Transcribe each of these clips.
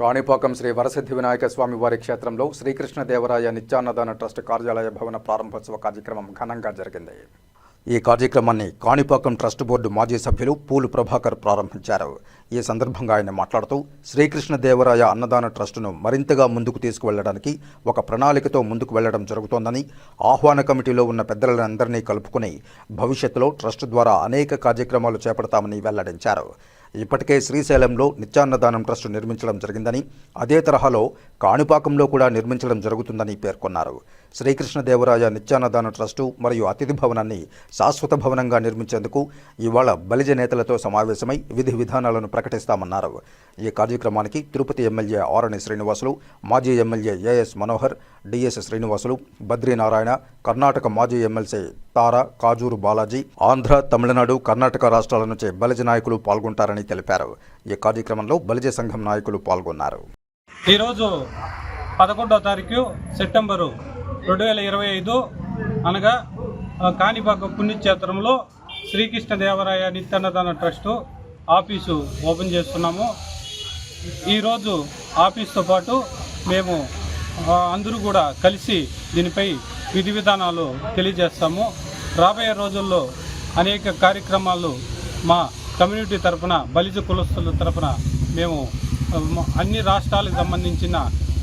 కాణిపాకం శ్రీ వరసిద్ధి వినాయక స్వామి వారి క్షేత్రంలో శ్రీకృష్ణదేవరాయ నిత్యాన్నదాన ట్రస్ట్ కార్యాలయ భవన ప్రారంభోత్సవ కార్యక్రమం ఘనంగా జరిగింది. ఈ కార్యక్రమాన్ని కాణిపాకం ట్రస్ట్ బోర్డు మాజీ సభ్యులు పూలు ప్రభాకర్ ప్రారంభించారు. ఈ సందర్భంగా ఆయన మాట్లాడుతూ శ్రీకృష్ణదేవరాయ అన్నదాన ట్రస్టును మరింతగా ముందుకు తీసుకువెళ్లడానికి ఒక ప్రణాళికతో ముందుకు వెళ్లడం జరుగుతోందని, ఆహ్వాన కమిటీలో ఉన్న పెద్దలందరినీ కలుపుకుని భవిష్యత్తులో ట్రస్ట్ ద్వారా అనేక కార్యక్రమాలు చేపడతామని వెల్లడించారు. ఇప్పటికే శ్రీశైలంలో నిత్యాన్నదానం ట్రస్టు నిర్మించడం జరిగిందని, అదే తరహాలో కాణిపాకంలో కూడా నిర్మించడం జరుగుతుందని పేర్కొన్నారు. శ్రీకృష్ణదేవరాయ నిత్యాన్నదాన ట్రస్టు మరియు అతిథి భవనాన్ని శాశ్వత భవనంగా నిర్మించేందుకు ఇవాళ బలిజ నేతలతో సమావేశమై విధి విధానాలను ప్రకటిస్తామన్నారు. ఈ కార్యక్రమానికి తిరుపతి ఎమ్మెల్యే ఆరణి శ్రీనివాసులు, మాజీ ఎమ్మెల్యే ఏఎస్ మనోహర్, డిఎస్ శ్రీనివాసులు, బద్రీనారాయణ, కర్ణాటక మాజీ ఎమ్మెల్సీ తారా, కాజూరు బాలాజీ, ఆంధ్ర, తమిళనాడు, కర్ణాటక రాష్ట్రాల నుంచి బలిజ నాయకులు పాల్గొంటారని తెలిపారు. ఈ కార్యక్రమంలో బలిజ సంఘం నాయకులు పాల్గొన్నారు. ఈరోజు 11వ తారీఖు సెప్టెంబరు 2025 అనగా కాణిపాకం పుణ్యక్షేత్రంలో శ్రీకృష్ణదేవరాయ నిత్యాన్నదాన ట్రస్టు ఆఫీసు ఓపెన్ చేస్తున్నాము. ఈరోజు ఆఫీస్తో పాటు మేము అందరూ కూడా కలిసి దీనిపై విధి విధానాలు తెలియజేస్తాము. రాబోయే రోజుల్లో అనేక కార్యక్రమాలు మా కమ్యూనిటీ తరఫున, బలిజ కులస్తుల తరఫున మేము అన్ని రాష్ట్రాలకు సంబంధించిన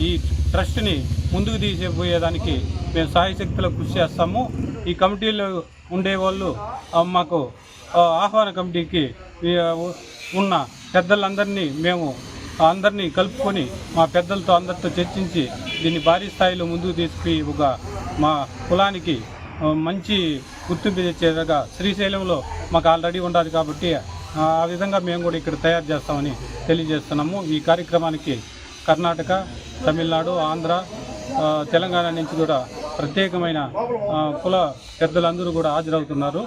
ఈ ట్రస్ట్ని ముందుకు తీసుకుపోయేదానికి మేము సాయశక్తులకు కృషి చేస్తాము. ఈ కమిటీలో ఉండేవాళ్ళు మాకు ఆహ్వాన కమిటీకి ఉన్న పెద్దలందరినీ మేము అందరినీ కలుపుకొని మా పెద్దలతో అందరితో చర్చించి దీన్ని భారీ స్థాయిలో ముందుకు తీసుకుని మా కులానికి మంచి గుర్తింపు తెచ్చేలాగా శ్రీశైలంలో మాకు ఆల్రెడీ ఉండాలి కాబట్టి ఆ విధంగా మేము కూడా ఇక్కడ తయారు చేస్తామని తెలియజేస్తున్నాము. ఈ కార్యక్రమానికి కర్ణాటక, తమిళనాడు, ఆంధ్ర, తెలంగాణ నుంచి కూడా ప్రత్యేకమైన కుల పెద్దలందరూ కూడా హాజరవుతున్నారు.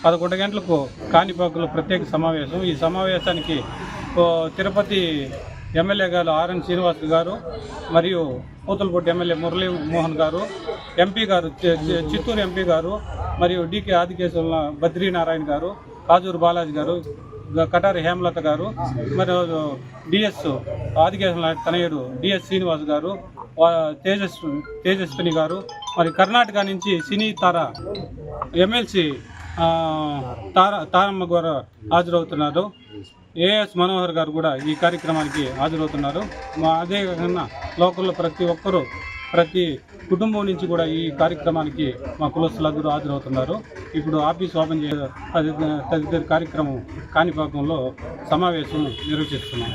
11 గంటలకు కాణిపాకంలో ప్రత్యేక సమావేశం. ఈ సమావేశానికి తిరుపతి ఎమ్మెల్యే గారు ఆర్ఎన్ శ్రీనివాస్ గారు మరియు పూతలపట్టు ఎమ్మెల్యే మురళీ మోహన్ గారు, ఎంపీ గారు చిత్తూరు ఎంపీ గారు మరియు డికే ఆదికేశ్వర బద్రీనారాయణ గారు, కాజూరు బాలాజీ గారు, కటారి హేమలత గారు, మరియు డిఎస్ ఆదికేశ్వర తనయుడు డిఎస్ శ్రీనివాస్ గారు, తేజస్విని గారు, మరి కర్ణాటక నుంచి సినీ తార ఎమ్మెల్సీ తారమ్మ గారు హాజరవుతున్నారు. ఏఎస్ మనోహర్ గారు కూడా ఈ కార్యక్రమానికి హాజరవుతున్నారు. అదే కాకుండా లోకల్లో ప్రతి ఒక్కరూ, ప్రతి కుటుంబం నుంచి కూడా ఈ కార్యక్రమానికి మా కులస్తులందరూ హాజరవుతున్నారు. ఇప్పుడు ఆఫీస్ ఓపెన్ తదితర కార్యక్రమం కాణిపాకంలో సమావేశం నిర్వహిస్తున్నాం.